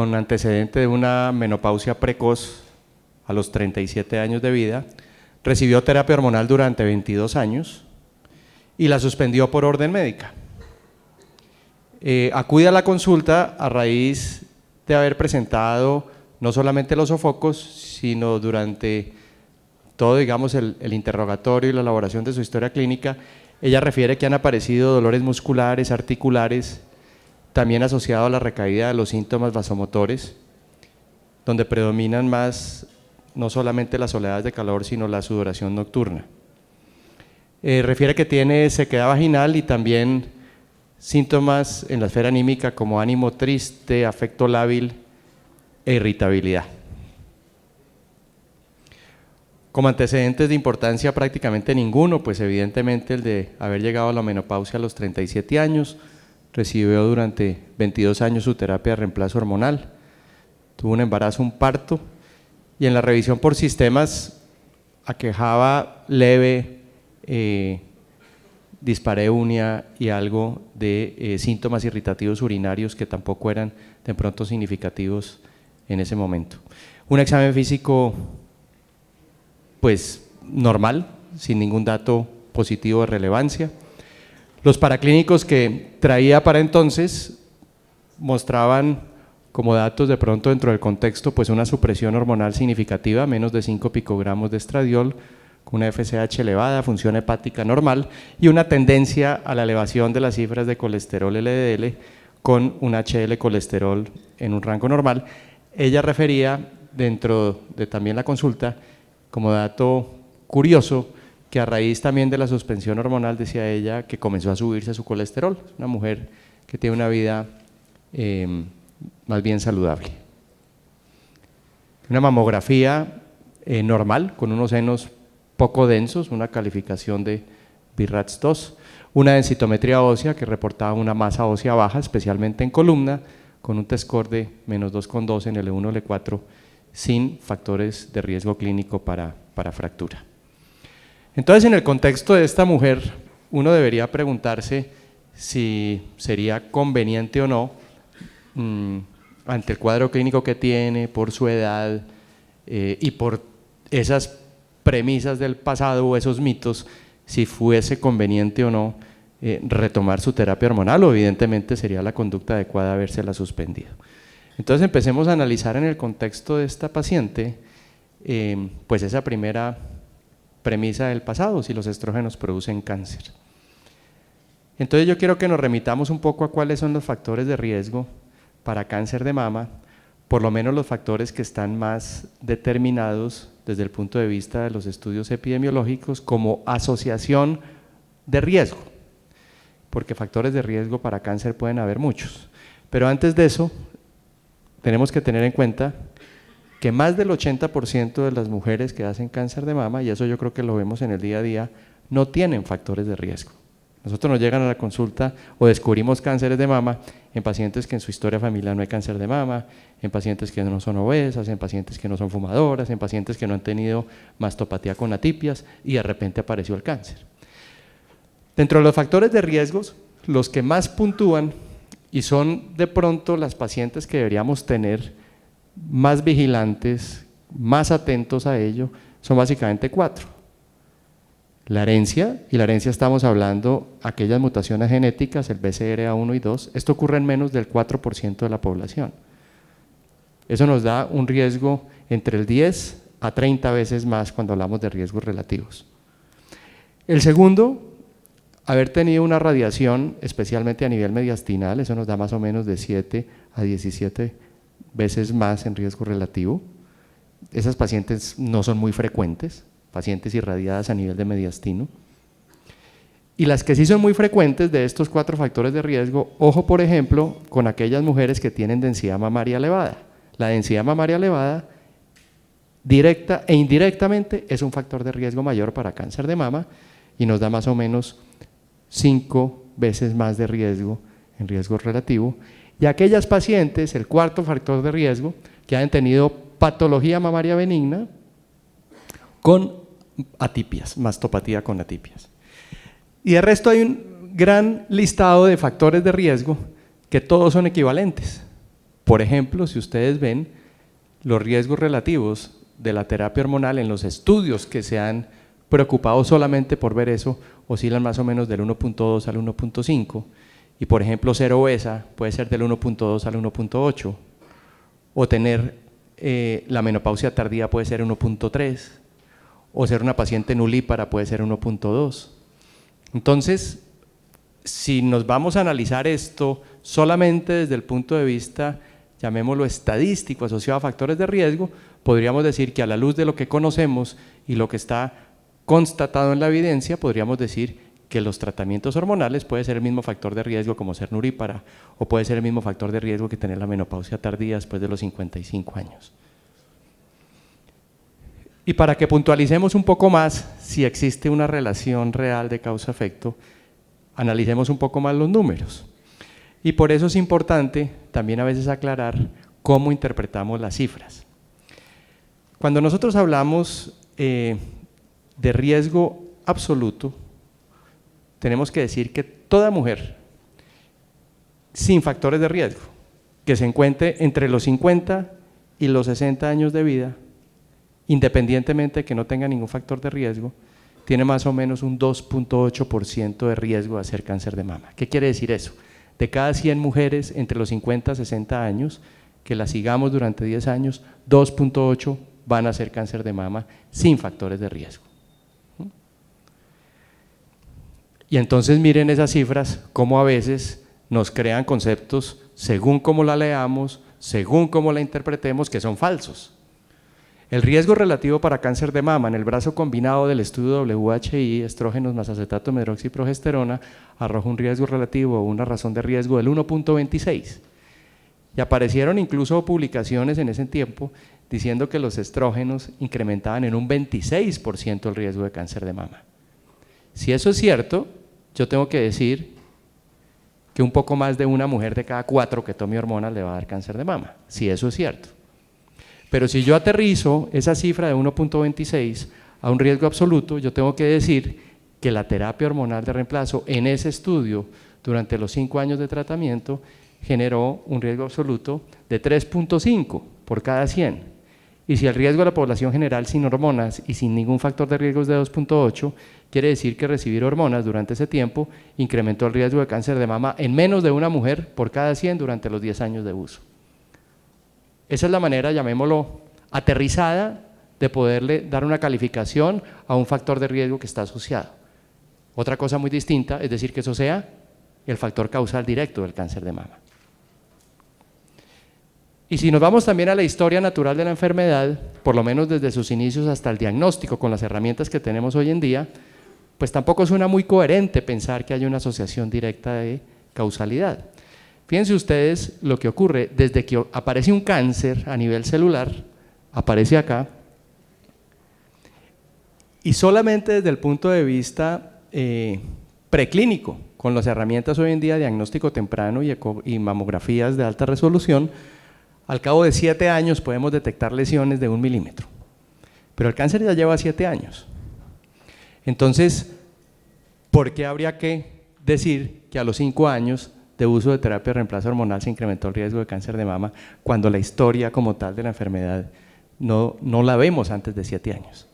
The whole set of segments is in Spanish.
con antecedente de una menopausia precoz a los 37 años de vida, recibió terapia hormonal durante 22 años y la suspendió por orden médica. Acude a la consulta a raíz de haber presentado no solamente los sofocos, sino durante todo, digamos, el interrogatorio y la elaboración de su historia clínica, ella refiere que han aparecido dolores musculares, articulares, también asociado a la recaída de los síntomas vasomotores, donde predominan más no solamente las oleadas de calor, sino la sudoración nocturna. Refiere que tiene sequedad vaginal y también síntomas en la esfera anímica como ánimo triste, afecto lábil e irritabilidad. Como antecedentes de importancia prácticamente ninguno, pues evidentemente el de haber llegado a la menopausia a los 37 años, recibió durante 22 años su terapia de reemplazo hormonal, tuvo un embarazo, un parto, y en la revisión por sistemas aquejaba leve dispareunia y algo de síntomas irritativos urinarios que tampoco eran de pronto significativos en ese momento. Un examen físico pues normal, sin ningún dato positivo de relevancia. Los paraclínicos que traía para entonces mostraban como datos de pronto dentro del contexto pues una supresión hormonal significativa, menos de 5 picogramos de estradiol, con una FSH elevada, función hepática normal y una tendencia a la elevación de las cifras de colesterol LDL con un HDL colesterol en un rango normal. Ella refería dentro de también la consulta como dato curioso que a raíz también de la suspensión hormonal, decía ella, que comenzó a subirse su colesterol, una mujer que tiene una vida más bien saludable. Una mamografía normal, con unos senos poco densos, una calificación de BIRATS-2, una densitometría ósea que reportaba una masa ósea baja, especialmente en columna, con un T-score de menos 2,2 en L1, L4, sin factores de riesgo clínico para fractura. Entonces, en el contexto de esta mujer, uno debería preguntarse si sería conveniente o no, ante el cuadro clínico que tiene, por su edad y por esas premisas del pasado o esos mitos, si fuese conveniente o no retomar su terapia hormonal, o evidentemente sería la conducta adecuada habérsela suspendido. Entonces empecemos a analizar en el contexto de esta paciente, pues esa primera premisa del pasado, si los estrógenos producen cáncer. Entonces yo quiero que nos remitamos un poco a cuáles son los factores de riesgo para cáncer de mama, por lo menos los factores que están más determinados desde el punto de vista de los estudios epidemiológicos como asociación de riesgo, porque factores de riesgo para cáncer pueden haber muchos. Pero antes de eso, tenemos que tener en cuenta que más del 80% de las mujeres que hacen cáncer de mama, y eso yo creo que lo vemos en el día a día, no tienen factores de riesgo. Nosotros nos llegan a la consulta o descubrimos cánceres de mama en pacientes que en su historia familiar no hay cáncer de mama, en pacientes que no son obesas, en pacientes que no son fumadoras, en pacientes que no han tenido mastopatía con atipias y de repente apareció el cáncer. Dentro de los factores de riesgos, los que más puntúan y son de pronto las pacientes que deberíamos tener más vigilantes, más atentos a ello, son básicamente 4. La herencia, y la herencia estamos hablando aquellas mutaciones genéticas, el BCRA1 y 2, esto ocurre en menos del 4% de la población. Eso nos da un riesgo entre el 10 a 30 veces más cuando hablamos de riesgos relativos. El segundo, haber tenido una radiación, especialmente a nivel mediastinal, eso nos da más o menos de 7 a 17 veces más en riesgo relativo. Esas pacientes no son muy frecuentes, pacientes irradiadas a nivel de mediastino. Y las que sí son muy frecuentes de estos 4 factores de riesgo, ojo por ejemplo con aquellas mujeres que tienen densidad mamaria elevada. La densidad mamaria elevada, directa e indirectamente, es un factor de riesgo mayor para cáncer de mama y nos da más o menos 5 veces más de riesgo en riesgo relativo. Y aquellas pacientes, el cuarto factor de riesgo, que han tenido patología mamaria benigna con atipias, mastopatía con atipias. Y de resto hay un gran listado de factores de riesgo que todos son equivalentes. Por ejemplo, si ustedes ven, los riesgos relativos de la terapia hormonal en los estudios que se han preocupado solamente por ver eso, oscilan más o menos del 1.2 al 1.5, y por ejemplo ser obesa puede ser del 1.2 al 1.8, o tener la menopausia tardía puede ser 1.3, o ser una paciente nulípara puede ser 1.2. Entonces, si nos vamos a analizar esto solamente desde el punto de vista, llamémoslo estadístico, asociado a factores de riesgo, podríamos decir que a la luz de lo que conocemos y lo que está constatado en la evidencia, podríamos decir que los tratamientos hormonales puede ser el mismo factor de riesgo como ser nulípara, o puede ser el mismo factor de riesgo que tener la menopausia tardía después de los 55 años. Y para que puntualicemos un poco más si existe una relación real de causa-efecto, analicemos un poco más los números. Y por eso es importante también a veces aclarar cómo interpretamos las cifras. Cuando nosotros hablamos de riesgo absoluto, tenemos que decir que toda mujer sin factores de riesgo, que se encuentre entre los 50 y los 60 años de vida, independientemente de que no tenga ningún factor de riesgo, tiene más o menos un 2.8% de riesgo de hacer cáncer de mama. ¿Qué quiere decir eso? De cada 100 mujeres entre los 50 y 60 años, que las sigamos durante 10 años, 2.8 van a hacer cáncer de mama sin factores de riesgo. Y entonces miren esas cifras, cómo a veces nos crean conceptos según cómo la leamos, según cómo la interpretemos, que son falsos. El riesgo relativo para cáncer de mama en el brazo combinado del estudio WHI, estrógenos más acetato de hidroxiprogesterona, arroja un riesgo relativo o una razón de riesgo del 1.26. Y aparecieron incluso publicaciones en ese tiempo diciendo que los estrógenos incrementaban en un 26% el riesgo de cáncer de mama. Si eso es cierto, yo tengo que decir que un poco más de una mujer de cada 4 que tome hormonas le va a dar cáncer de mama, si eso es cierto. Pero si yo aterrizo esa cifra de 1.26 a un riesgo absoluto, yo tengo que decir que la terapia hormonal de reemplazo en ese estudio durante los 5 años de tratamiento generó un riesgo absoluto de 3.5 por cada 100. Y si el riesgo de la población general sin hormonas y sin ningún factor de riesgo es de 2.8, quiere decir que recibir hormonas durante ese tiempo incrementó el riesgo de cáncer de mama en menos de una mujer por cada 100 durante los 10 años de uso. Esa es la manera, llamémoslo, aterrizada de poderle dar una calificación a un factor de riesgo que está asociado. Otra cosa muy distinta es decir que eso sea el factor causal directo del cáncer de mama. Y si nos vamos también a la historia natural de la enfermedad, por lo menos desde sus inicios hasta el diagnóstico con las herramientas que tenemos hoy en día, pues tampoco suena muy coherente pensar que hay una asociación directa de causalidad. Fíjense ustedes lo que ocurre desde que aparece un cáncer a nivel celular, aparece acá, y solamente desde el punto de vista preclínico, con las herramientas hoy en día de diagnóstico temprano y mamografías de alta resolución, al cabo de 7 años podemos detectar lesiones de 1 milímetro, pero el cáncer ya lleva 7 años. Entonces, ¿por qué habría que decir que a los 5 años de uso de terapia de reemplazo hormonal se incrementó el riesgo de cáncer de mama cuando la historia como tal de la enfermedad no la vemos antes de 7 años?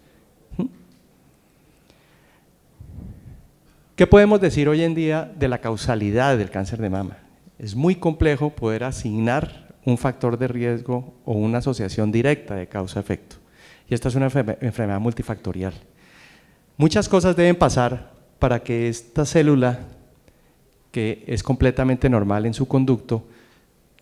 ¿Qué podemos decir hoy en día de la causalidad del cáncer de mama? Es muy complejo poder asignar un factor de riesgo o una asociación directa de causa-efecto. Y esta es una enfermedad multifactorial. Muchas cosas deben pasar para que esta célula, que es completamente normal en su conducto,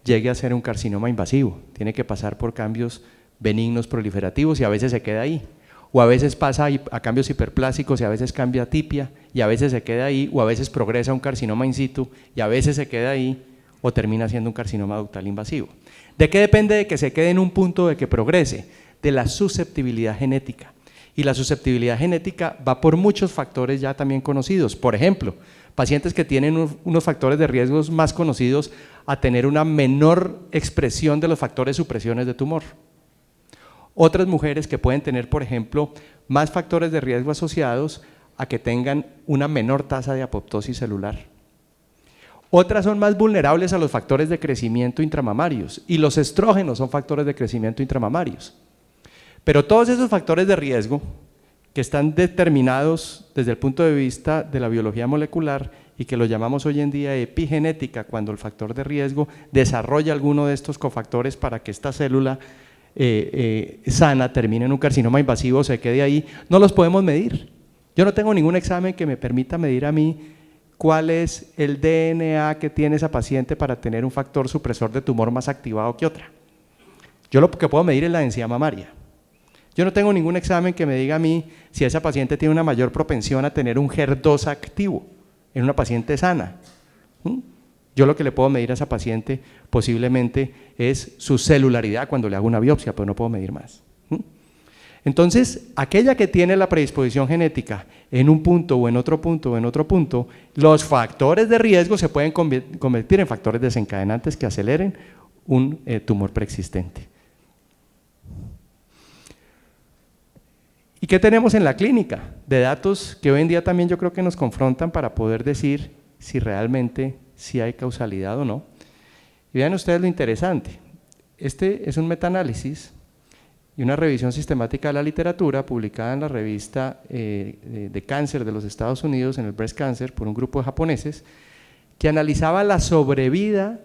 llegue a ser un carcinoma invasivo. Tiene que pasar por cambios benignos proliferativos y a veces se queda ahí. O a veces pasa a cambios hiperplásicos y a veces cambia a tipia y a veces se queda ahí, o a veces progresa a un carcinoma in situ y a veces se queda ahí, o termina siendo un carcinoma ductal invasivo. ¿De qué depende de que se quede en un punto de que progrese? De la susceptibilidad genética. Y la susceptibilidad genética va por muchos factores ya también conocidos. Por ejemplo, pacientes que tienen unos factores de riesgos más conocidos a tener una menor expresión de los factores supresiones de tumor. Otras mujeres que pueden tener, por ejemplo, más factores de riesgo asociados a que tengan una menor tasa de apoptosis celular. Otras son más vulnerables a los factores de crecimiento intramamarios y los estrógenos son factores de crecimiento intramamarios. Pero todos esos factores de riesgo que están determinados desde el punto de vista de la biología molecular y que lo llamamos hoy en día epigenética, cuando el factor de riesgo desarrolla alguno de estos cofactores para que esta célula sana termine en un carcinoma invasivo o se quede ahí, no los podemos medir. Yo no tengo ningún examen que me permita medir a mí cuál es el DNA que tiene esa paciente para tener un factor supresor de tumor más activado que otra. Yo lo que puedo medir es la densidad mamaria. Yo no tengo ningún examen que me diga a mí si esa paciente tiene una mayor propensión a tener un HER2 activo en una paciente sana. Yo lo que le puedo medir a esa paciente posiblemente es su celularidad cuando le hago una biopsia, pero no puedo medir más. Entonces, aquella que tiene la predisposición genética en un punto o en otro punto o en otro punto, los factores de riesgo se pueden convertir en factores desencadenantes que aceleren un tumor preexistente. ¿Y qué tenemos en la clínica? De datos que hoy en día también yo creo que nos confrontan para poder decir si realmente sí hay causalidad o no. Y vean ustedes lo interesante. Este es un metaanálisis y una revisión sistemática de la literatura publicada en la revista de cáncer de los Estados Unidos, en el Breast Cancer, por un grupo de japoneses, que analizaba la sobrevida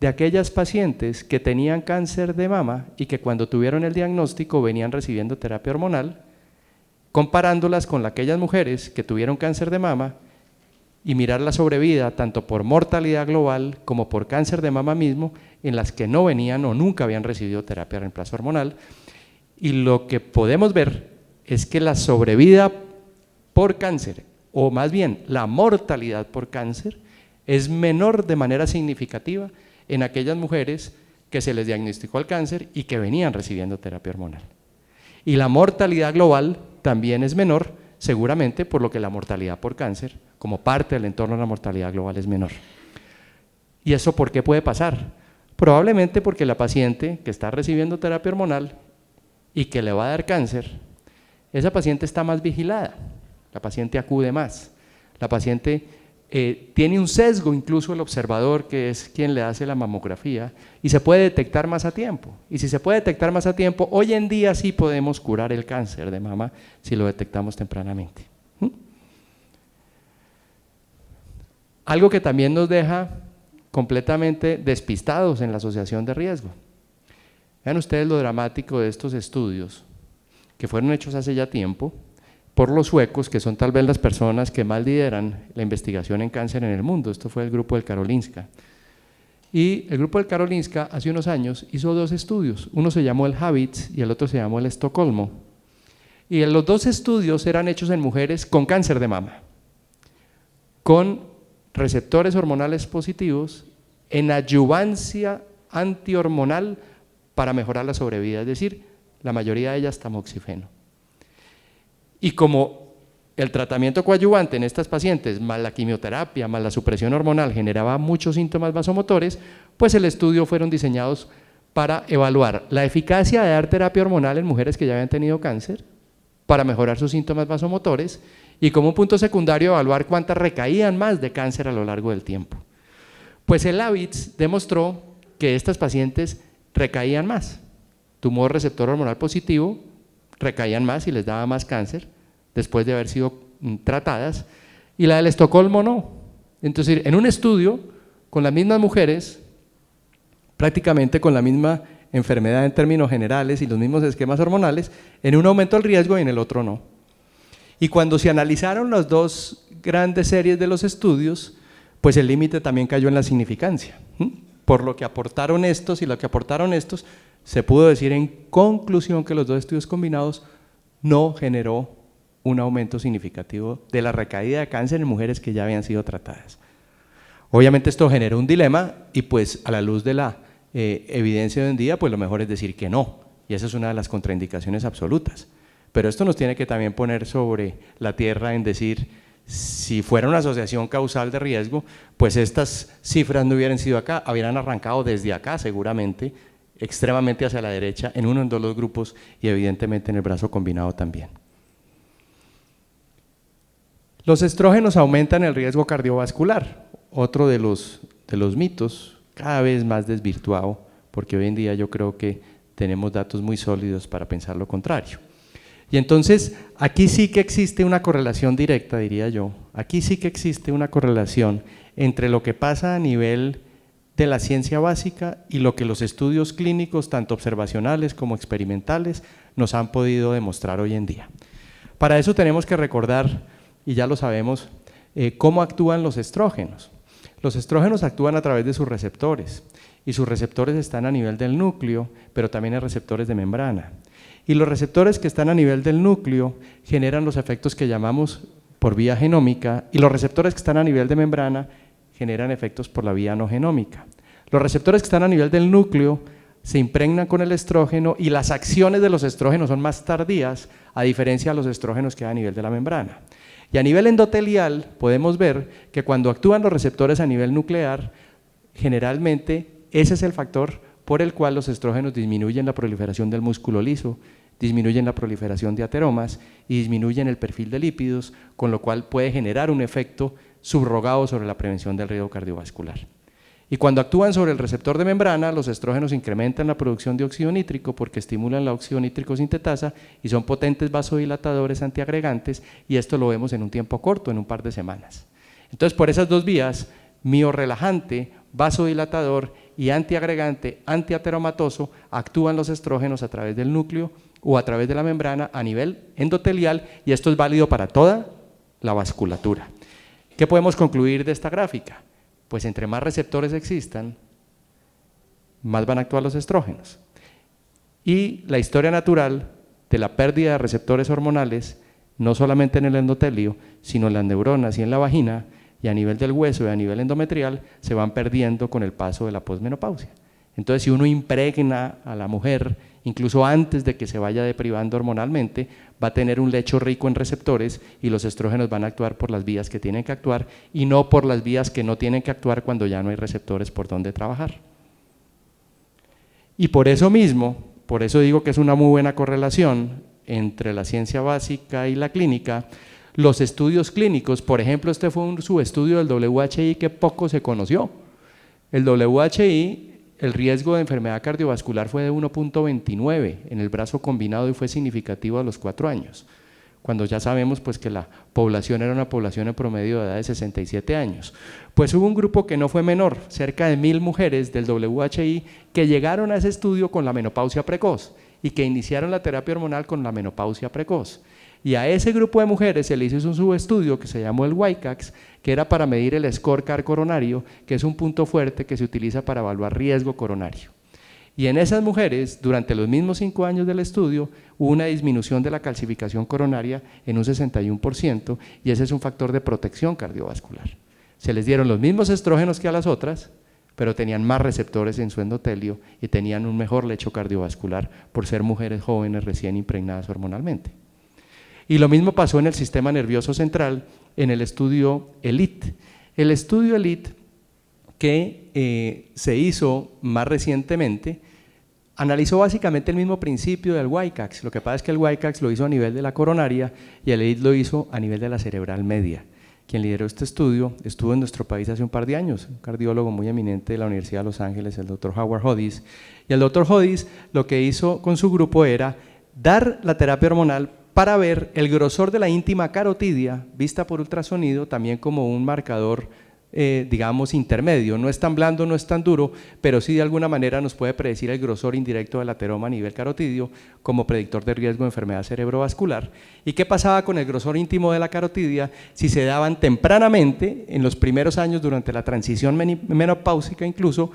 de aquellas pacientes que tenían cáncer de mama y que cuando tuvieron el diagnóstico venían recibiendo terapia hormonal, comparándolas con aquellas mujeres que tuvieron cáncer de mama y mirar la sobrevida tanto por mortalidad global como por cáncer de mama mismo en las que no venían o nunca habían recibido terapia de reemplazo hormonal. Y lo que podemos ver es que la sobrevida por cáncer, o más bien la mortalidad por cáncer, es menor de manera significativa en aquellas mujeres que se les diagnosticó el cáncer y que venían recibiendo terapia hormonal. Y la mortalidad global también es menor, seguramente por lo que la mortalidad por cáncer, como parte del entorno de la mortalidad global, es menor. ¿Y eso por qué puede pasar? Probablemente porque la paciente que está recibiendo terapia hormonal y que le va a dar cáncer, esa paciente está más vigilada, la paciente acude más, la paciente tiene un sesgo, incluso el observador, que es quien le hace la mamografía, y se puede detectar más a tiempo. Y si se puede detectar más a tiempo, hoy en día sí podemos curar el cáncer de mama si lo detectamos tempranamente. Algo que también nos deja completamente despistados en la asociación de riesgo. Vean ustedes lo dramático de estos estudios que fueron hechos hace ya tiempo por los suecos, que son tal vez las personas que más lideran la investigación en cáncer en el mundo. Esto fue el grupo del Karolinska. Y el grupo del Karolinska hace unos años hizo dos estudios, uno se llamó el HABITS y el otro se llamó el Estocolmo. Y los dos estudios eran hechos en mujeres con cáncer de mama, con receptores hormonales positivos en adyuvancia antihormonal para mejorar la sobrevida, es decir, la mayoría de ellas tamoxifeno. Y como el tratamiento coadyuvante en estas pacientes, más la quimioterapia, más la supresión hormonal, generaba muchos síntomas vasomotores, pues el estudio fueron diseñados para evaluar la eficacia de dar terapia hormonal en mujeres que ya habían tenido cáncer, para mejorar sus síntomas vasomotores, y como un punto secundario evaluar cuántas recaían más de cáncer a lo largo del tiempo. Pues el HABITS demostró que estas pacientes recaían más, tumor receptor hormonal positivo, recaían más y les daba más cáncer después de haber sido tratadas, y la del Estocolmo no. Entonces, en un estudio con las mismas mujeres, prácticamente con la misma enfermedad en términos generales y los mismos esquemas hormonales, en uno aumentó el riesgo y en el otro no. Y cuando se analizaron las dos grandes series de los estudios, pues el límite también cayó en la significancia. Por lo que aportaron estos y lo que aportaron estos, se pudo decir en conclusión que los dos estudios combinados no generó un aumento significativo de la recaída de cáncer en mujeres que ya habían sido tratadas. Obviamente esto generó un dilema y pues a la luz de la evidencia de hoy en día, pues lo mejor es decir que no, y esa es una de las contraindicaciones absolutas. Pero esto nos tiene que también poner sobre la tierra en decir, si fuera una asociación causal de riesgo, pues estas cifras no hubieran sido acá, hubieran arrancado desde acá seguramente, extremadamente hacia la derecha, en uno o en dos los grupos y evidentemente en el brazo combinado también. Los estrógenos aumentan el riesgo cardiovascular. otro de los mitos cada vez más desvirtuado, porque hoy en día yo creo que tenemos datos muy sólidos para pensar lo contrario. Y entonces, aquí sí que existe una correlación directa, diría yo, aquí sí que existe una correlación entre lo que pasa a nivel de la ciencia básica y lo que los estudios clínicos, tanto observacionales como experimentales, nos han podido demostrar hoy en día. Para eso tenemos que recordar, y ya lo sabemos, cómo actúan los estrógenos. Los estrógenos actúan a través de sus receptores, y sus receptores están a nivel del núcleo, pero también hay receptores de membrana. Y los receptores que están a nivel del núcleo generan los efectos que llamamos por vía genómica, y los receptores que están a nivel de membrana generan efectos por la vía no genómica. Los receptores que están a nivel del núcleo se impregnan con el estrógeno y las acciones de los estrógenos son más tardías, a diferencia de los estrógenos que hay a nivel de la membrana. Y a nivel endotelial podemos ver que cuando actúan los receptores a nivel nuclear, generalmente ese es el factor por el cual los estrógenos disminuyen la proliferación del músculo liso, disminuyen la proliferación de ateromas y disminuyen el perfil de lípidos, con lo cual puede generar un efecto subrogado sobre la prevención del riesgo cardiovascular. Y cuando actúan sobre el receptor de membrana, los estrógenos incrementan la producción de óxido nítrico porque estimulan la óxido nítrico sintetasa y son potentes vasodilatadores antiagregantes, y esto lo vemos en un tiempo corto, en un par de semanas. Entonces, por esas dos vías, miorrelajante, vasodilatador y antiagregante, antiateromatoso, actúan los estrógenos a través del núcleo o a través de la membrana a nivel endotelial, y esto es válido para toda la vasculatura. ¿Qué podemos concluir de esta gráfica? Pues entre más receptores existan, más van a actuar los estrógenos. Y la historia natural de la pérdida de receptores hormonales, no solamente en el endotelio, sino en las neuronas y en la vagina, y a nivel del hueso y a nivel endometrial, se van perdiendo con el paso de la posmenopausia. Entonces, si uno impregna a la mujer, incluso antes de que se vaya deprivando hormonalmente, va a tener un lecho rico en receptores, y los estrógenos van a actuar por las vías que tienen que actuar y no por las vías que no tienen que actuar cuando ya no hay receptores por donde trabajar. Y por eso mismo, por eso digo que es una muy buena correlación entre la ciencia básica y la clínica. Los estudios clínicos, por ejemplo, este fue un subestudio del WHI que poco se conoció. El WHI, el riesgo de enfermedad cardiovascular fue de 1.29 en el brazo combinado y fue significativo a los 4 años, cuando ya sabemos pues que la población era una población en promedio de edad de 67 años. Pues hubo un grupo que no fue menor, cerca de 1000 mujeres del WHI que llegaron a ese estudio con la menopausia precoz y que iniciaron la terapia hormonal con la menopausia precoz. Y a ese grupo de mujeres se le hizo un subestudio que se llamó el WICAX, que era para medir el scorecard coronario, que es un punto fuerte que se utiliza para evaluar riesgo coronario. Y en esas mujeres, durante los mismos 5 años del estudio, hubo una disminución de la calcificación coronaria en un 61%, y ese es un factor de protección cardiovascular. Se les dieron los mismos estrógenos que a las otras, pero tenían más receptores en su endotelio y tenían un mejor lecho cardiovascular por ser mujeres jóvenes recién impregnadas hormonalmente. Y lo mismo pasó en el sistema nervioso central en el estudio ELITE. El estudio ELITE, que se hizo más recientemente, analizó básicamente el mismo principio del WICAX. Lo que pasa es que el WICAX lo hizo a nivel de la coronaria y el ELITE lo hizo a nivel de la cerebral media. Quien lideró este estudio estuvo en nuestro país hace un par de años, un cardiólogo muy eminente de la Universidad de Los Ángeles, el Dr. Howard Hodis. Y el Dr. Hodis lo que hizo con su grupo era dar la terapia hormonal para ver el grosor de la íntima carotidia, vista por ultrasonido, también como un marcador, digamos, intermedio. No es tan blando, no es tan duro, pero sí de alguna manera nos puede predecir el grosor indirecto del ateroma a nivel carotidio como predictor de riesgo de enfermedad cerebrovascular. ¿Y qué pasaba con el grosor íntimo de la carotidia si se daban tempranamente, en los primeros años durante la transición menopáusica incluso,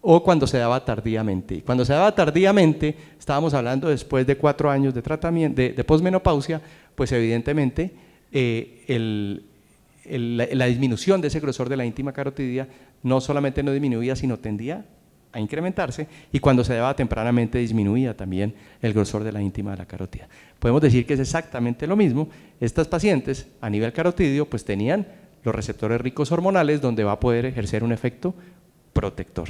o cuando se daba tardíamente? Y cuando se daba tardíamente, estábamos hablando después de 4 años de tratamiento, de posmenopausia, pues evidentemente la disminución de ese grosor de la íntima carotidia no solamente no disminuía, sino tendía a incrementarse, y cuando se daba tempranamente disminuía también el grosor de la íntima de la carótida. Podemos decir que es exactamente lo mismo. Estas pacientes a nivel carotidio pues tenían los receptores ricos hormonales donde va a poder ejercer un efecto protector.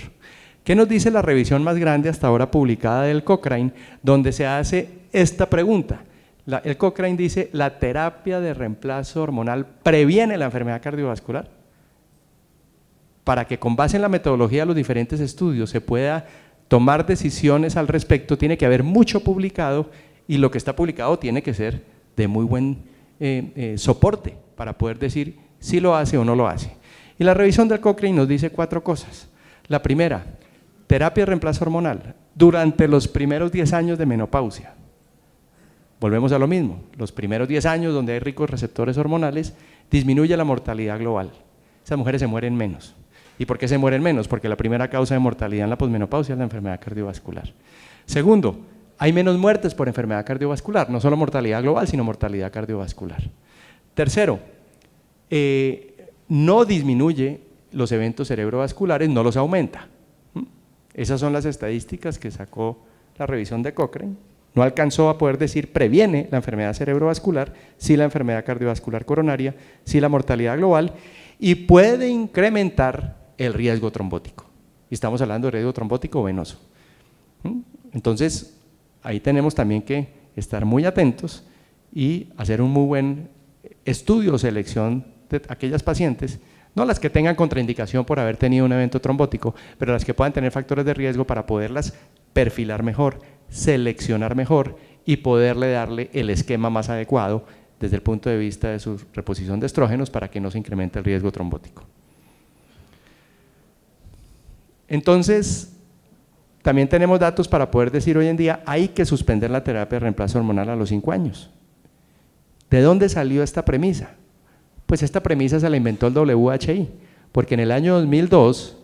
¿Qué nos dice la revisión más grande hasta ahora publicada del Cochrane, donde se hace esta pregunta? El Cochrane dice, ¿la terapia de reemplazo hormonal previene la enfermedad cardiovascular? para que con base en la metodología de los diferentes estudios se pueda tomar decisiones al respecto, tiene que haber mucho publicado y lo que está publicado tiene que ser de muy buen soporte para poder decir si lo hace o no lo hace. Y la revisión del Cochrane nos dice 4 cosas. La primera, terapia de reemplazo hormonal durante los primeros 10 años de menopausia. Volvemos a lo mismo, los primeros 10 años donde hay ricos receptores hormonales, disminuye la mortalidad global. Esas mujeres se mueren menos. ¿Y por qué se mueren menos? Porque la primera causa de mortalidad en la posmenopausia es la enfermedad cardiovascular. Segundo, hay menos muertes por enfermedad cardiovascular, no solo mortalidad global, sino mortalidad cardiovascular. Tercero, no disminuye los eventos cerebrovasculares, no los aumenta. Esas son las estadísticas que sacó la revisión de Cochrane. No alcanzó a poder decir previene la enfermedad cerebrovascular, sí la enfermedad cardiovascular coronaria, sí la mortalidad global, y puede incrementar el riesgo trombótico. Y estamos hablando de riesgo trombótico venoso. Entonces, ahí tenemos también que estar muy atentos y hacer un muy buen estudio o selección de aquellas pacientes, no las que tengan contraindicación por haber tenido un evento trombótico, pero las que puedan tener factores de riesgo para poderlas perfilar mejor, seleccionar mejor y poderle darle el esquema más adecuado desde el punto de vista de su reposición de estrógenos para que no se incremente el riesgo trombótico. Entonces, también tenemos datos para poder decir hoy en día hay que suspender la terapia de reemplazo hormonal a los 5 años. ¿De dónde salió esta premisa? Pues esta premisa se la inventó el WHI, porque en el año 2002,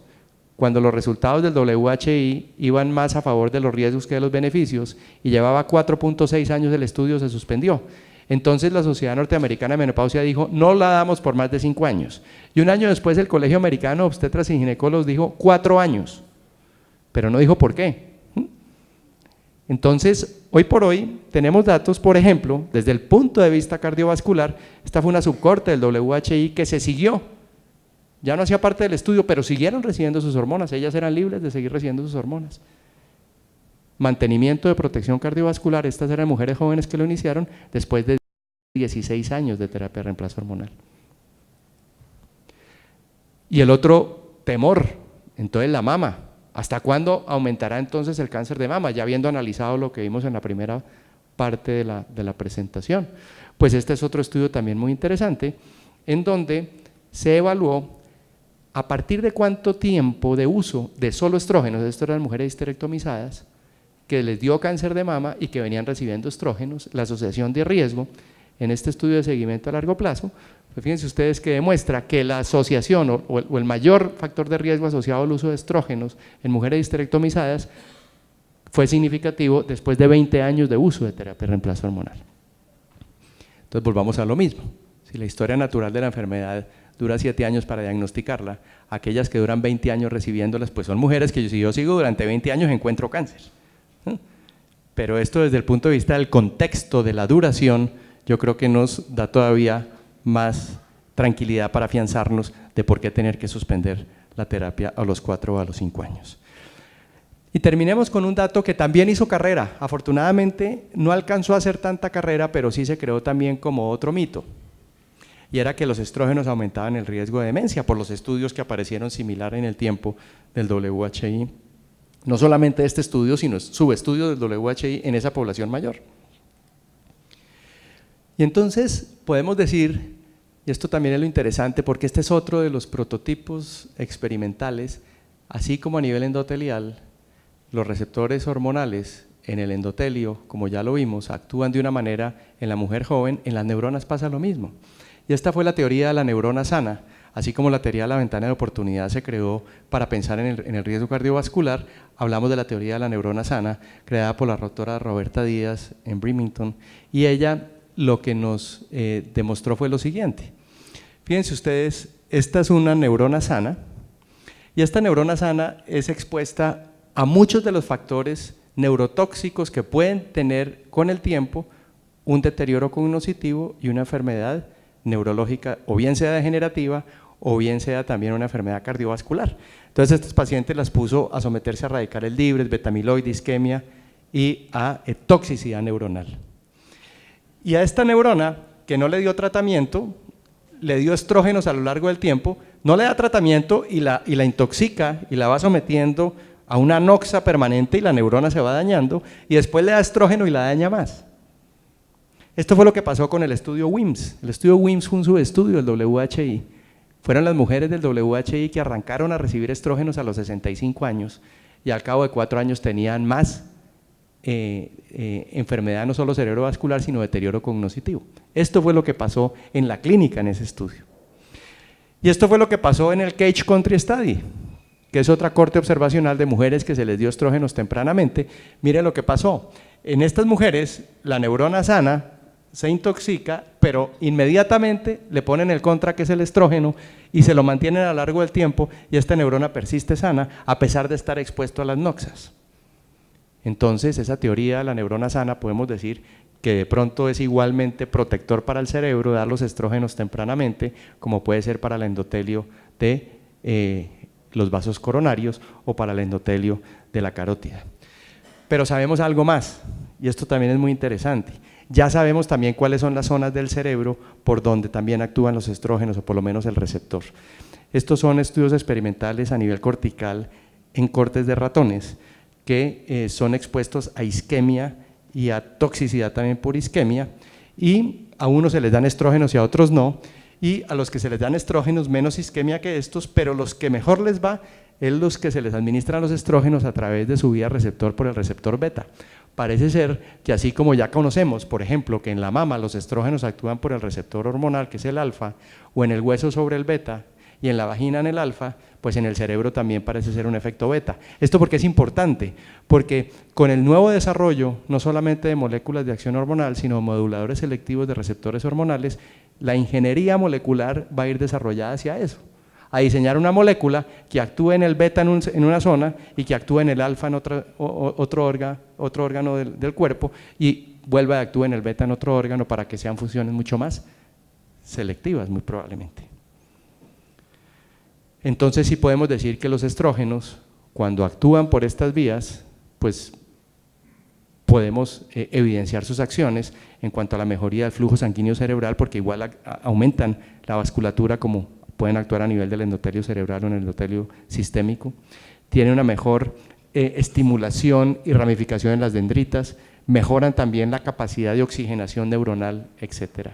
cuando los resultados del WHI iban más a favor de los riesgos que de los beneficios y llevaba 4.6 años el estudio, se suspendió. Entonces la Sociedad Norteamericana de Menopausia dijo, no la damos por más de 5 años. Y un año después el Colegio Americano de Obstetras y Ginecólogos dijo 4 años, pero no dijo por qué. Entonces, hoy por hoy tenemos datos, por ejemplo, desde el punto de vista cardiovascular, esta fue una subcorte del WHI que se siguió, ya no hacía parte del estudio, pero siguieron recibiendo sus hormonas, ellas eran libres de seguir recibiendo sus hormonas. Mantenimiento de protección cardiovascular, estas eran mujeres jóvenes que lo iniciaron después de 16 años de terapia de reemplazo hormonal. Y el otro temor, entonces la mama. ¿Hasta cuándo aumentará entonces el cáncer de mama? Ya habiendo analizado lo que vimos en la primera parte de la presentación. Pues este es otro estudio también muy interesante, en donde se evaluó a partir de cuánto tiempo de uso de solo estrógenos, esto eran mujeres histerectomizadas, que les dio cáncer de mama y que venían recibiendo estrógenos, la asociación de riesgo en este estudio de seguimiento a largo plazo, pues fíjense ustedes que demuestra que la asociación o el mayor factor de riesgo asociado al uso de estrógenos en mujeres histerectomizadas fue significativo después de 20 años de uso de terapia de reemplazo hormonal. Entonces volvamos a lo mismo, si la historia natural de la enfermedad dura 7 años para diagnosticarla, aquellas que duran 20 años recibiéndolas, pues son mujeres que si yo sigo durante 20 años encuentro cáncer. Pero esto desde el punto de vista del contexto de la duración, yo creo que nos da todavía más tranquilidad para afianzarnos de por qué tener que suspender la terapia a los 4 o a los 5 años. Y terminemos con un dato que también hizo carrera. Afortunadamente no alcanzó a hacer tanta carrera, pero sí se creó también como otro mito. Y era que los estrógenos aumentaban el riesgo de demencia por los estudios que aparecieron similar en el tiempo del WHI. No solamente este estudio, sino subestudios del WHI en esa población mayor. Y entonces podemos decir, y esto también es lo interesante, porque este es otro de los prototipos experimentales, así como a nivel endotelial, los receptores hormonales en el endotelio, como ya lo vimos, actúan de una manera en la mujer joven, en las neuronas pasa lo mismo. Y esta fue la teoría de la neurona sana, así como la teoría de la ventana de oportunidad se creó para pensar en el riesgo cardiovascular, hablamos de la teoría de la neurona sana, creada por la doctora Roberta Díaz en Birmingham, y ella lo que nos demostró fue lo siguiente. Fíjense ustedes, esta es una neurona sana, y esta neurona sana es expuesta a muchos de los factores neurotóxicos que pueden tener con el tiempo un deterioro cognitivo y una enfermedad neurológica, o bien sea degenerativa, o bien sea también una enfermedad cardiovascular. Entonces estos pacientes las puso a someterse a radicales libres, betamiloide, isquemia y a toxicidad neuronal. Y a esta neurona, que no le dio tratamiento, le dio estrógenos a lo largo del tiempo, no le da tratamiento y la intoxica y la va sometiendo a una anoxia permanente y la neurona se va dañando, y después le da estrógeno y la daña más. Esto fue lo que pasó con el estudio WIMS. El estudio WIMS fue un subestudio del WHI. Fueron las mujeres del WHI que arrancaron a recibir estrógenos a los 65 años y al cabo de 4 años tenían más enfermedad no solo cerebrovascular, sino deterioro cognitivo. Esto fue lo que pasó en la clínica en ese estudio. Y esto fue lo que pasó en el Cage Country Study, que es otra corte observacional de mujeres que se les dio estrógenos tempranamente. Miren lo que pasó. En estas mujeres, la neurona sana se intoxica, pero inmediatamente le ponen el contra, que es el estrógeno, y se lo mantienen a lo largo del tiempo, y esta neurona persiste sana a pesar de estar expuesto a las noxas. Entonces, esa teoría de la neurona sana podemos decir que de pronto es igualmente protector para el cerebro dar los estrógenos tempranamente, como puede ser para el endotelio de los vasos coronarios o para el endotelio de la carótida. Pero sabemos algo más, y esto también es muy interesante. Ya sabemos también cuáles son las zonas del cerebro por donde también actúan los estrógenos, o por lo menos el receptor. Estos son estudios experimentales a nivel cortical en cortes de ratones que son expuestos a isquemia y a toxicidad también por isquemia, y a unos se les dan estrógenos y a otros no, y a los que se les dan estrógenos menos isquemia que estos, pero los que mejor les va es los que se les administran los estrógenos a través de su vía receptor por el receptor beta. Parece ser que así como ya conocemos, por ejemplo, que en la mama los estrógenos actúan por el receptor hormonal, que es el alfa, o en el hueso sobre el beta, y en la vagina en el alfa, pues en el cerebro también parece ser un efecto beta. Esto porque es importante, porque con el nuevo desarrollo, no solamente de moléculas de acción hormonal, sino moduladores selectivos de receptores hormonales, la ingeniería molecular va a ir desarrollada hacia eso, a diseñar una molécula que actúe en el beta en una zona y que actúe en el alfa en otro órgano del cuerpo, y vuelva a actuar en el beta en otro órgano para que sean funciones mucho más selectivas, muy probablemente. Entonces sí podemos decir que los estrógenos, cuando actúan por estas vías, pues podemos evidenciar sus acciones en cuanto a la mejoría del flujo sanguíneo cerebral, porque igual aumentan la vasculatura, como pueden actuar a nivel del endotelio cerebral o en el endotelio sistémico. Tiene una mejor estimulación y ramificación en las dendritas, mejoran también la capacidad de oxigenación neuronal, etcétera.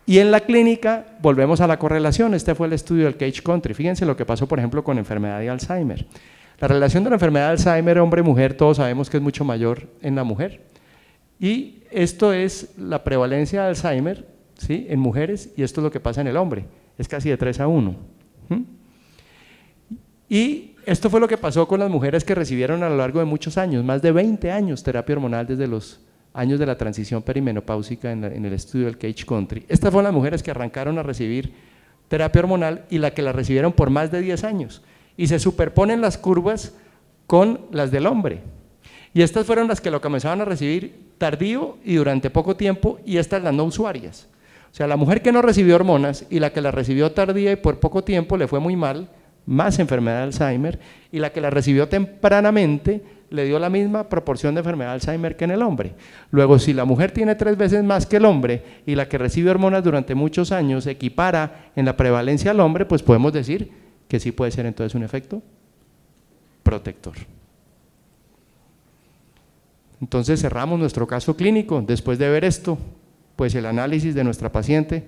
Y en la clínica volvemos a la correlación. Este fue el estudio del Cage Country. Fíjense lo que pasó, por ejemplo, con enfermedad de Alzheimer. La relación de la enfermedad de Alzheimer hombre-mujer, todos sabemos que es mucho mayor en la mujer. Y esto es la prevalencia de Alzheimer, ¿sí?, en mujeres, y esto es lo que pasa en el hombre. Es casi de 3-1. Y esto fue lo que pasó con las mujeres que recibieron a lo largo de muchos años, más de 20 años, terapia hormonal desde los años de la transición perimenopáusica en el estudio del Cage Country. Estas fueron las mujeres que arrancaron a recibir terapia hormonal y las que la recibieron por más de 10 años. Y se superponen las curvas con las del hombre. Y estas fueron las que lo comenzaban a recibir tardío y durante poco tiempo, y estas las no usuarias. O sea, la mujer que no recibió hormonas y la que la recibió tardía y por poco tiempo le fue muy mal, más enfermedad de Alzheimer, y la que la recibió tempranamente le dio la misma proporción de enfermedad de Alzheimer que en el hombre. Luego, si la mujer tiene 3 veces más que el hombre y la que recibe hormonas durante muchos años se equipara en la prevalencia al hombre, pues podemos decir que sí puede ser entonces un efecto protector. Entonces cerramos nuestro caso clínico. Después de ver esto, pues el análisis de nuestra paciente,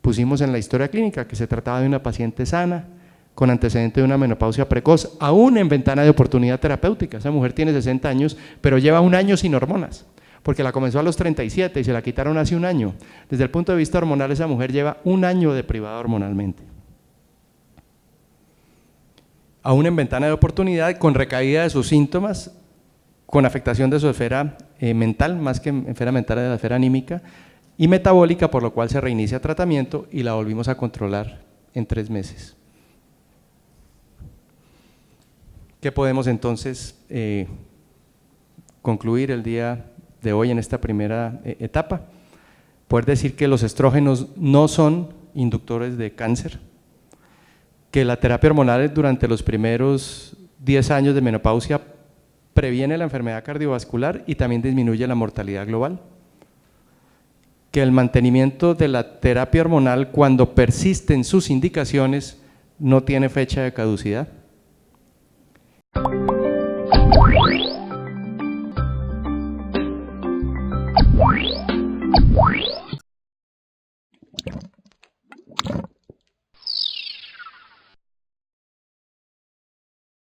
pusimos en la historia clínica que se trataba de una paciente sana, con antecedente de una menopausia precoz, aún en ventana de oportunidad terapéutica. Esa mujer tiene 60 años, pero lleva 1 año sin hormonas, porque la comenzó a los 37 y se la quitaron hace 1 año. Desde el punto de vista hormonal, esa mujer lleva 1 año deprivada hormonalmente. Aún en ventana de oportunidad, con recaída de sus síntomas, con afectación de su esfera mental, más que esfera mental, de la esfera anímica y metabólica, por lo cual se reinicia tratamiento y la volvimos a controlar en 3 meses. ¿Qué podemos entonces concluir el día de hoy en esta primera etapa? Poder decir que los estrógenos no son inductores de cáncer, que la terapia hormonal durante los primeros 10 años de menopausia previene la enfermedad cardiovascular y también disminuye la mortalidad global, que el mantenimiento de la terapia hormonal, cuando persisten sus indicaciones, no tiene fecha de caducidad.